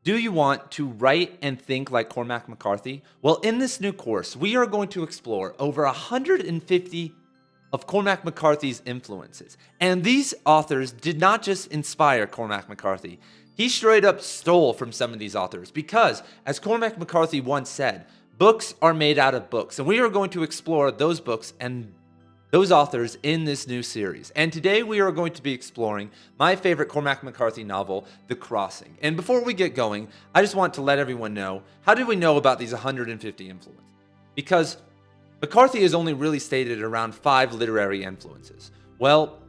Do you want to write and think like Cormac McCarthy? Well, in this new course, we are going to explore over 150 of Cormac McCarthy's influences. And these authors did not just inspire Cormac McCarthy. He straight up stole from some of these authors because, as Cormac McCarthy once said, books are made out of books. And we are going to explore those books and those authors in this new series. And today we are going to be exploring my favorite Cormac McCarthy novel, The Crossing. And before we get going, I just want to let everyone know, how did we know about these 150 influences? Because McCarthy has only really stated around 5 literary influences. Well,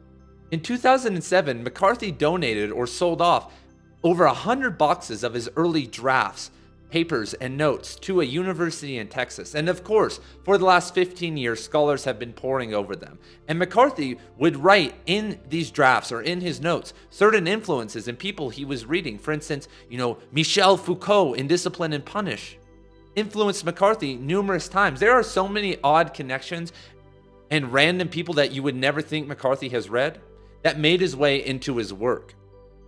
in 2007, McCarthy donated or sold off over 100 boxes of his early drafts, papers, and notes to a university in Texas. And of course, for the last 15 years, scholars have been poring over them. And McCarthy would write in these drafts or in his notes certain influences and people he was reading. For instance, Michel Foucault in Discipline and Punish influenced McCarthy numerous times. There are so many odd connections and random people that you would never think McCarthy has read that made his way into his work.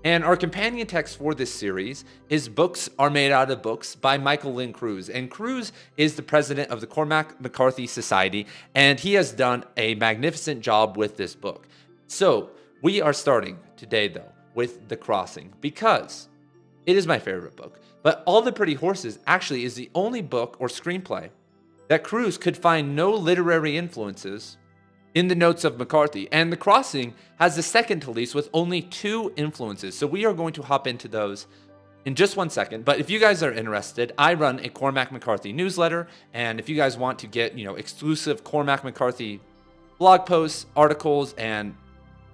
And our companion text for this series is Books Are Made Out of Books by Michael Lynn Crews. And Crews is the president of the Cormac McCarthy Society, and he has done a magnificent job with this book. So we are starting today, though, with The Crossing, because it is my favorite book. But All the Pretty Horses actually is the only book or screenplay that Crews could find no literary influences in the notes of McCarthy. And The Crossing has the second to least with only 2 influences. So we are going to hop into those in just one second. But if you guys are interested, I run a Cormac McCarthy newsletter. And if you guys want to get, exclusive Cormac McCarthy blog posts, articles, and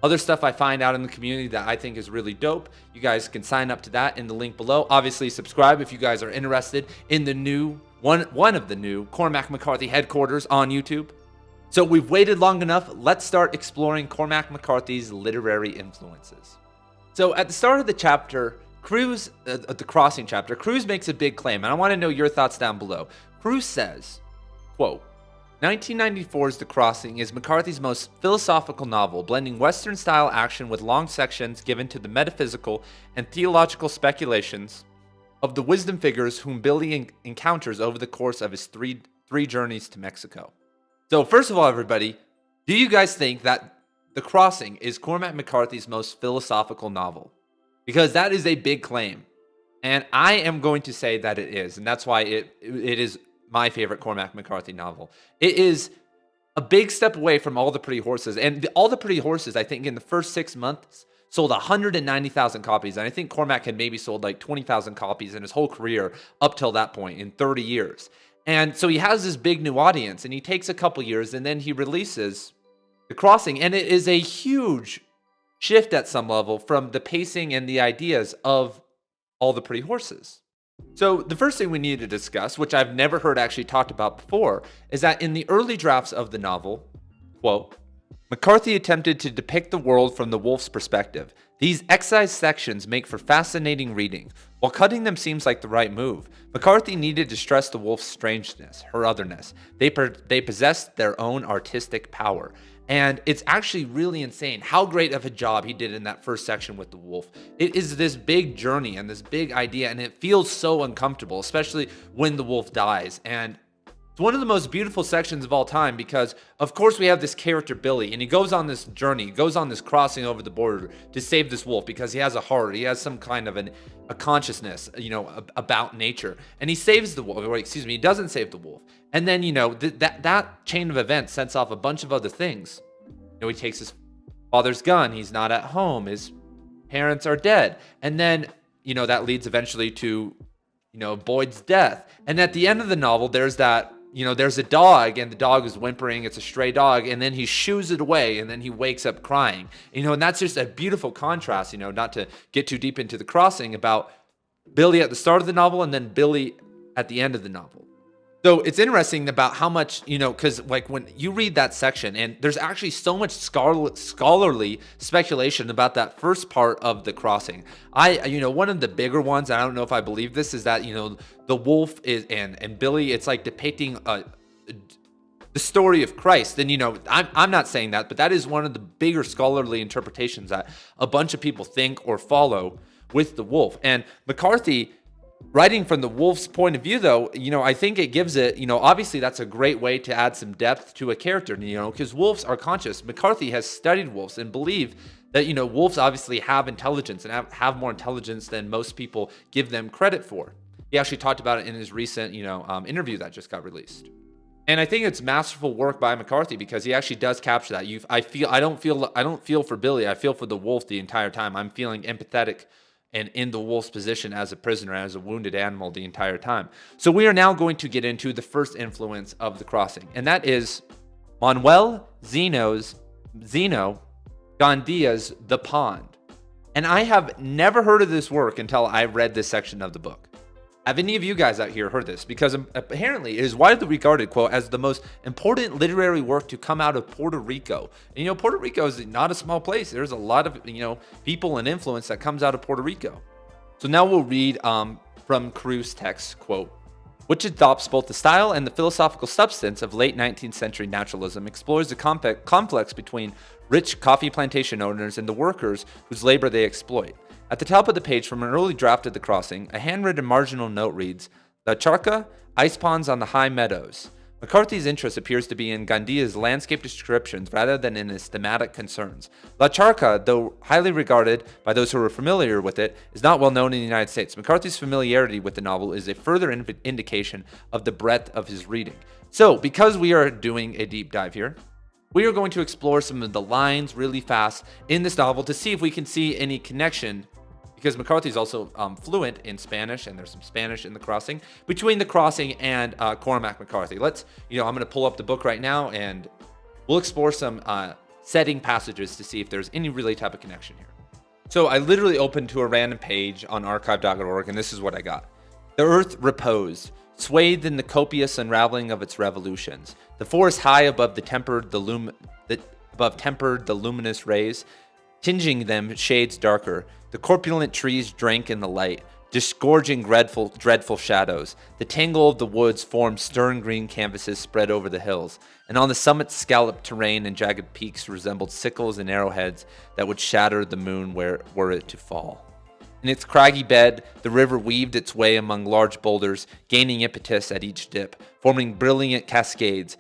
other stuff I find out in the community that I think is really dope, you guys can sign up to that in the link below. Obviously, subscribe if you guys are interested in the new one of the new Cormac McCarthy headquarters on YouTube. So we've waited long enough. Let's start exploring Cormac McCarthy's literary influences. So at the start of the chapter, the Crossing chapter, Crews makes a big claim, and I want to know your thoughts down below. Crews says, quote, 1994's The Crossing is McCarthy's most philosophical novel, blending Western-style action with long sections given to the metaphysical and theological speculations of the wisdom figures whom Billy encounters over the course of his three journeys to Mexico. So first of all, everybody, do you guys think that The Crossing is Cormac McCarthy's most philosophical novel? Because that is a big claim. And I am going to say that it is. And that's why it is my favorite Cormac McCarthy novel. It is a big step away from All the Pretty Horses. And All the Pretty Horses, I think in the first 6 months, sold 190,000 copies. And I think Cormac had maybe sold like 20,000 copies in his whole career up till that point in 30 years. And so he has this big new audience, and he takes a couple years, and then he releases The Crossing. And it is a huge shift at some level from the pacing and the ideas of All the Pretty Horses. So the first thing we need to discuss, which I've never heard actually talked about before, is that in the early drafts of the novel, quote, McCarthy attempted to depict the world from the wolf's perspective. These excised sections make for fascinating reading. While cutting them seems like the right move, McCarthy needed to stress the wolf's strangeness, her otherness. They possessed their own artistic power. And it's actually really insane how great of a job he did in that first section with the wolf. It is this big journey and this big idea, and it feels so uncomfortable, especially when the wolf dies. And it's one of the most beautiful sections of all time because, of course, we have this character, Billy, and he goes on this journey, goes on this crossing over the border to save this wolf because he has a heart. He has some kind of a consciousness, about nature. And he saves the wolf, or he doesn't save the wolf. And then, that chain of events sets off a bunch of other things. He takes his father's gun. He's not at home. His parents are dead. And then, that leads eventually to, Boyd's death. And at the end of the novel, there's that, there's a dog, and the dog is whimpering. It's a stray dog, and then he shoos it away, and then he wakes up crying. And that's just a beautiful contrast, not to get too deep into The Crossing, about Billy at the start of the novel and then Billy at the end of the novel. So it's interesting about how much, because when you read that section, and there's actually so much scholarly speculation about that first part of The Crossing. One of the bigger ones, I don't know if I believe this, is that, the wolf is and Billy, it's like depicting the story of Christ. And, I'm not saying that, but that is one of the bigger scholarly interpretations that a bunch of people think or follow with the wolf. And McCarthy Writing from the wolf's point of view, though, I think it gives it, obviously that's a great way to add some depth to a character, because wolves are conscious. McCarthy has studied wolves and believe that, wolves obviously have intelligence and have more intelligence than most people give them credit for. He actually talked about it in his recent, interview that just got released. And I think it's masterful work by McCarthy because he actually does capture that. I don't feel for Billy. I feel for the wolf the entire time. I'm feeling empathetic and in the wolf's position as a prisoner, as a wounded animal the entire time. So we are now going to get into the first influence of The Crossing, and that is Manuel Zeno Gandia's The Pond. And I have never heard of this work until I read this section of the book. Have any of you guys out here heard this? Because apparently it is widely regarded, quote, as the most important literary work to come out of Puerto Rico. And, Puerto Rico is not a small place. There's a lot of, people and influence that comes out of Puerto Rico. So now we'll read from Crews' text, quote, which adopts both the style and the philosophical substance of late 19th century naturalism, explores the conflicts between rich coffee plantation owners and the workers whose labor they exploit. At the top of the page from an early draft of The Crossing, a handwritten marginal note reads, La Charca, ice ponds on the high meadows. McCarthy's interest appears to be in Gandia's landscape descriptions rather than in his thematic concerns. La Charca, though highly regarded by those who are familiar with it, is not well known in the United States. McCarthy's familiarity with the novel is a further indication of the breadth of his reading. So, because we are doing a deep dive here, we are going to explore some of the lines really fast in this novel to see if we can see any connection, because McCarthy is also fluent in Spanish, and there's some Spanish in The Crossing, between The Crossing and Cormac McCarthy. I'm going to pull up the book right now, and we'll explore some setting passages to see if there's any really type of connection here. So I literally opened to a random page on archive.org, and this is what I got. The earth reposed, swathed in the copious unraveling of its revolutions. The forest high above tempered the luminous rays, tinging them shades darker. The corpulent trees drank in the light, disgorging dreadful shadows. The tangle of the woods formed stern green canvases spread over the hills, and on the summits scalloped terrain and jagged peaks resembled sickles and arrowheads that would shatter the moon were it to fall. In its craggy bed, the river weaved its way among large boulders, gaining impetus at each dip, forming brilliant cascades,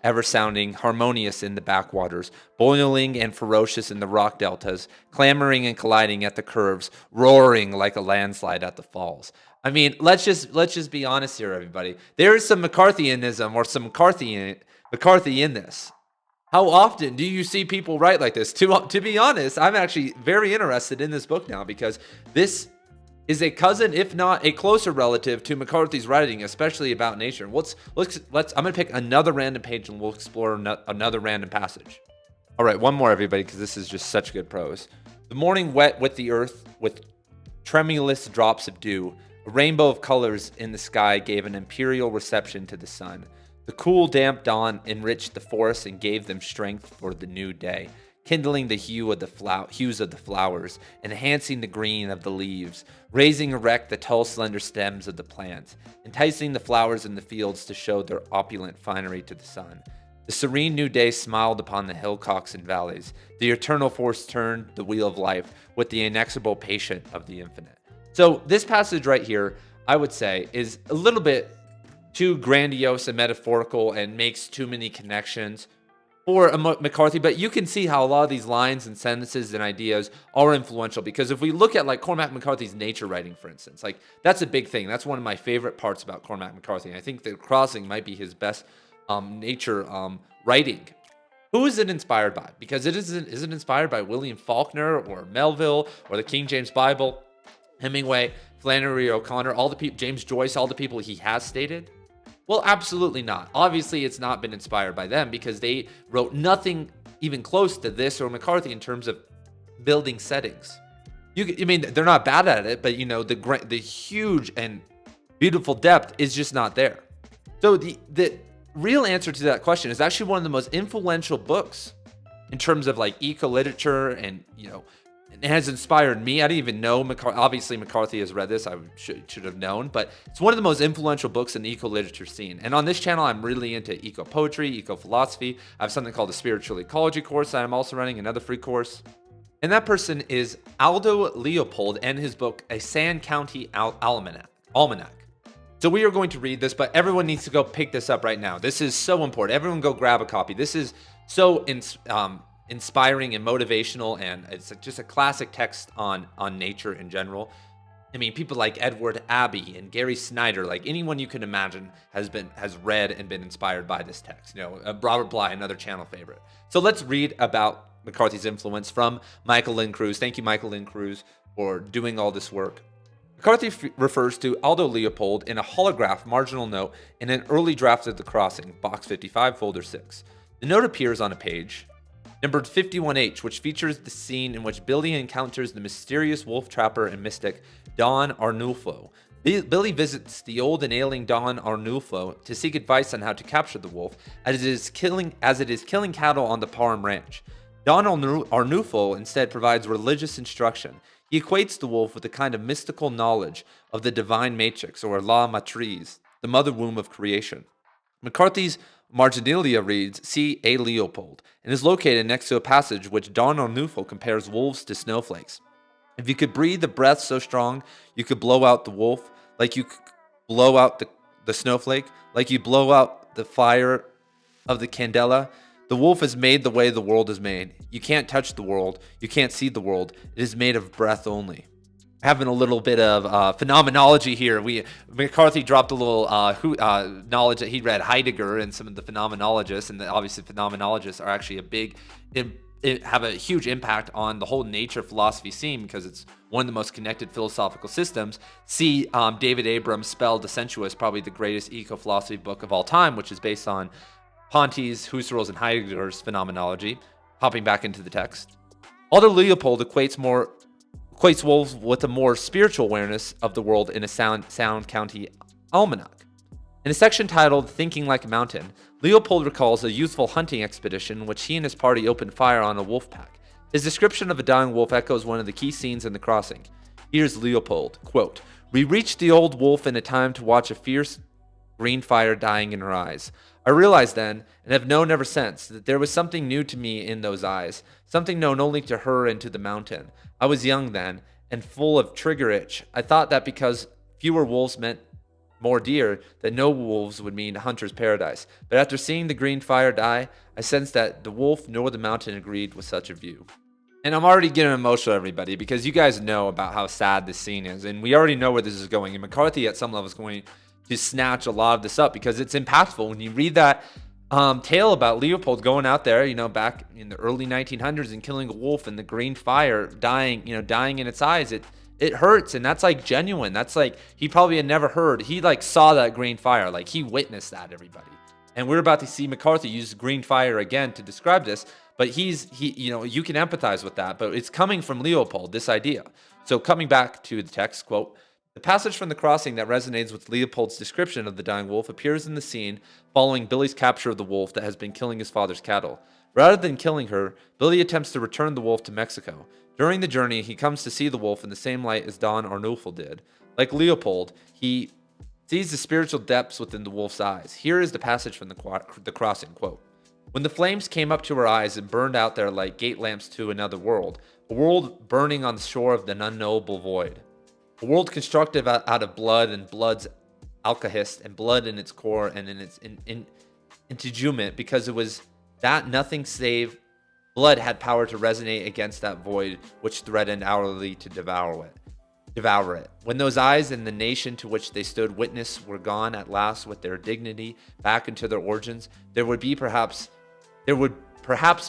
ever sounding, harmonious in the backwaters, boiling and ferocious in the rock deltas, clamoring and colliding at the curves, roaring like a landslide at the falls. I mean, let's just be honest here, everybody. There is some McCarthyism or some McCarthy in this. How often do you see people write like this? To be honest, I'm actually very interested in this book now because this is a cousin, if not a closer relative, to McCarthy's writing, especially about nature. I'm gonna pick another random page and we'll explore another random passage. All right, one more, everybody, because this is just such good prose. The morning wet with the earth with tremulous drops of dew. A rainbow of colors in the sky gave an imperial reception to the sun. The cool, damp dawn enriched the forests and gave them strength for the new day, kindling the hues of the flowers, enhancing the green of the leaves, raising erect the tall, slender stems of the plants, enticing the flowers in the fields to show their opulent finery to the sun. The serene new day smiled upon the hillocks and valleys. The eternal force turned the wheel of life with the inexorable patience of the infinite. So this passage right here, I would say, is a little bit too grandiose and metaphorical and makes too many connections for McCarthy, but you can see how a lot of these lines and sentences and ideas are influential, because if we look at like Cormac McCarthy's nature writing, for instance, like that's a big thing. That's one of my favorite parts about Cormac McCarthy. I think The Crossing might be his best nature writing. Who is it inspired by? Because is it inspired by William Faulkner or Melville or the King James Bible, Hemingway, Flannery O'Connor, all the people, James Joyce, all the people he has stated? Well, absolutely not. Obviously, it's not been inspired by them because they wrote nothing even close to this or McCarthy in terms of building settings. I mean, they're not bad at it, but the huge and beautiful depth is just not there. So the real answer to that question is actually one of the most influential books in terms of like eco literature, and it has inspired me. I didn't even know obviously McCarthy has read this. I should have known, but it's one of the most influential books in the eco-literature scene. And on this channel, I'm really into eco-poetry, eco-philosophy. I have something called the Spiritual Ecology course that I'm also running, another free course. And that person is Aldo Leopold and his book, A Sand County Almanac. So we are going to read this, but everyone needs to go pick this up right now. This is so important. Everyone go grab a copy. This is so inspiring and motivational, and it's just a classic text on nature in general. I mean, people like Edward Abbey and Gary Snyder, like anyone you can imagine has read and been inspired by this text. Robert Bly, another channel favorite. So let's read about McCarthy's influence from Michael Lynn Crews. Thank you, Michael Lynn Crews, for doing all this work. McCarthy refers to Aldo Leopold in a holograph marginal note in an early draft of The Crossing, Box 55, Folder 6. The note appears on a page numbered 51H, which features the scene in which Billy encounters the mysterious wolf trapper and mystic Don Arnulfo. Billy visits the old and ailing Don Arnulfo to seek advice on how to capture the wolf, as it is killing cattle on the Parham Ranch. Don Arnulfo instead provides religious instruction. He equates the wolf with a kind of mystical knowledge of the divine matrix, or La Matriz, the mother womb of creation. McCarthy's marginalia reads, C. A. Leopold, and is located next to a passage which Don Arnulfo compares wolves to snowflakes. If you could breathe a breath so strong you could blow out the wolf, like you could blow out the snowflake, like you blow out the fire of the candela, the wolf is made the way the world is made. You can't touch the world. You can't see the world. It is made of breath only. Having a little bit of phenomenology here. McCarthy dropped a little knowledge that he read Heidegger and some of the phenomenologists, and obviously phenomenologists are actually have a huge impact on the whole nature philosophy scene because it's one of the most connected philosophical systems. See David Abrams' Spell de Sensuous, probably the greatest eco-philosophy book of all time, which is based on Ponty's, Husserl's, and Heidegger's phenomenology. Hopping back into the text. Aldo Leopold equates wolves with a more spiritual awareness of the world in a Sound County Almanac. In a section titled Thinking Like a Mountain, Leopold recalls a youthful hunting expedition in which he and his party opened fire on a wolf pack. His description of a dying wolf echoes one of the key scenes in The Crossing. Here's Leopold, quote, "We reached the old wolf in a time to watch a fierce green fire dying in her eyes. I realized then, and have known ever since, that there was something new to me in those eyes, something known only to her and to the mountain. I was young then, and full of trigger itch. I thought that because fewer wolves meant more deer, that no wolves would mean hunter's paradise. But after seeing the green fire die, I sensed that the wolf nor the mountain agreed with such a view." And I'm already getting emotional, everybody, because you guys know about how sad this scene is, and we already know where this is going. And McCarthy, at some level, is going to snatch a lot of this up because it's impactful. When you read that tale about Leopold going out there, back in the early 1900s and killing a wolf and the green fire dying in its eyes, it hurts, and that's like genuine. That's like he probably had never heard. He like saw that green fire, like he witnessed that, everybody. And we're about to see McCarthy use green fire again to describe this, but you can empathize with that, but it's coming from Leopold, this idea. So coming back to the text, quote, "The passage from The Crossing that resonates with Leopold's description of the dying wolf appears in the scene following Billy's capture of the wolf that has been killing his father's cattle. Rather than killing her, Billy attempts to return the wolf to Mexico. During the journey, he comes to see the wolf in the same light as Don Arnulfo did. Like Leopold, he sees the spiritual depths within the wolf's eyes. Here is the passage from the Crossing, quote, "When the flames came up to her eyes and burned out there like gate lamps to another world, a world burning on the shore of an unknowable void. A world constructed out of blood and blood's alkahest and blood in its core and in its integument, because it was that nothing save blood had power to resonate against that void which threatened hourly to devour it. When those eyes and the nation to which they stood witness were gone at last with their dignity back into their origins, there would perhaps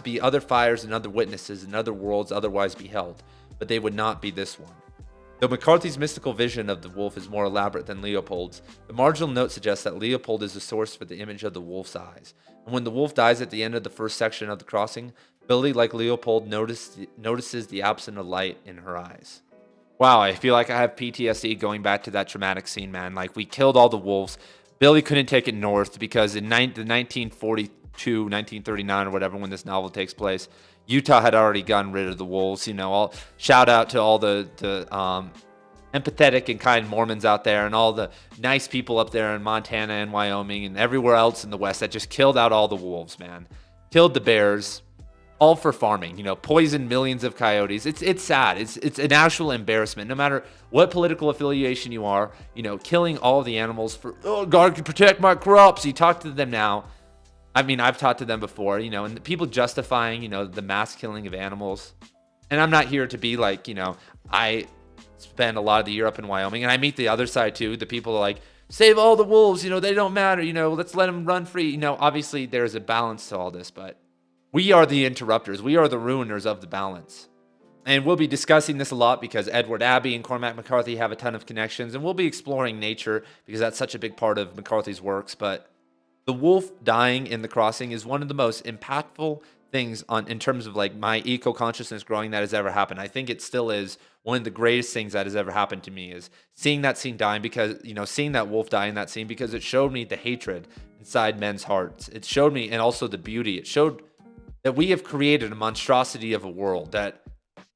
be other fires and other witnesses and other worlds otherwise beheld, but they would not be this one. Though McCarthy's mystical vision of the wolf is more elaborate than Leopold's, the marginal note suggests that Leopold is the source for the image of the wolf's eyes. And when the wolf dies at the end of the first section of The Crossing, Billy, like Leopold, notices the absence of light in her eyes." Wow, I feel like I have PTSD going back to that traumatic scene, man. Like, we killed all the wolves. Billy couldn't take it north because in the 1942, 1939 or whatever, when this novel takes place, Utah had already gotten rid of the wolves. I'll shout out to all the empathetic and kind Mormons out there and all the nice people up there in Montana and Wyoming and everywhere else in the West that just killed out all the wolves, man. Killed the bears. all for farming, poison millions of coyotes. It's sad. It's an actual embarrassment. No matter what political affiliation you are, killing all the animals for, oh, God can protect my crops. You talk to them now. I mean, I've talked to them before, and the people justifying, the mass killing of animals. And I'm not here to be like, I spend a lot of the year up in Wyoming, and I meet the other side too. The people are like, save all the wolves, they don't matter, let's let them run free. Obviously there's a balance to all this, but we are the interrupters. We are the ruiners of the balance. And we'll be discussing this a lot because Edward Abbey and Cormac McCarthy have a ton of connections, and we'll be exploring nature because that's such a big part of McCarthy's works. But the wolf dying in the crossing is one of the most impactful things in terms of like my eco-consciousness growing that has ever happened. I think it still is one of the greatest things that has ever happened to me, is seeing that scene dying, because seeing that wolf die in that scene, because it showed me the hatred inside men's hearts. It showed me, and also the beauty. It showed that we have created a monstrosity of a world that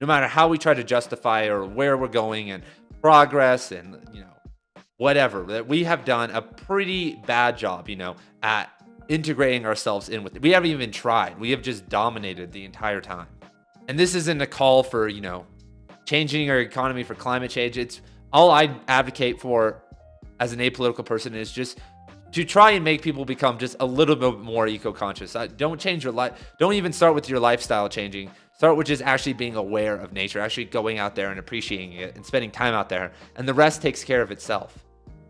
no matter how we try to justify or where we're going and progress and whatever, that we have done a pretty bad job at integrating ourselves in with it. We haven't even tried. We have just dominated the entire time. And this isn't a call for changing our economy for climate change. It's all I advocate for as an apolitical person is just to try and make people become just a little bit more eco-conscious. Don't change your life. Don't even start with your lifestyle changing. Start with just actually being aware of nature, actually going out there and appreciating it and spending time out there. And the rest takes care of itself.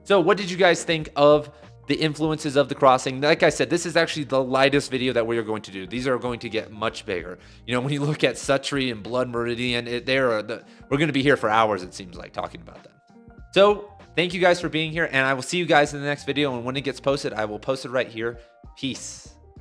So what did you guys think of the influences of the crossing? Like I said, this is actually the lightest video that we are going to do. These are going to get much bigger. When you look at Suttree and Blood Meridian, we're going to be here for hours, it seems like, talking about them. So thank you guys for being here, and I will see you guys in the next video. And when it gets posted, I will post it right here. Peace.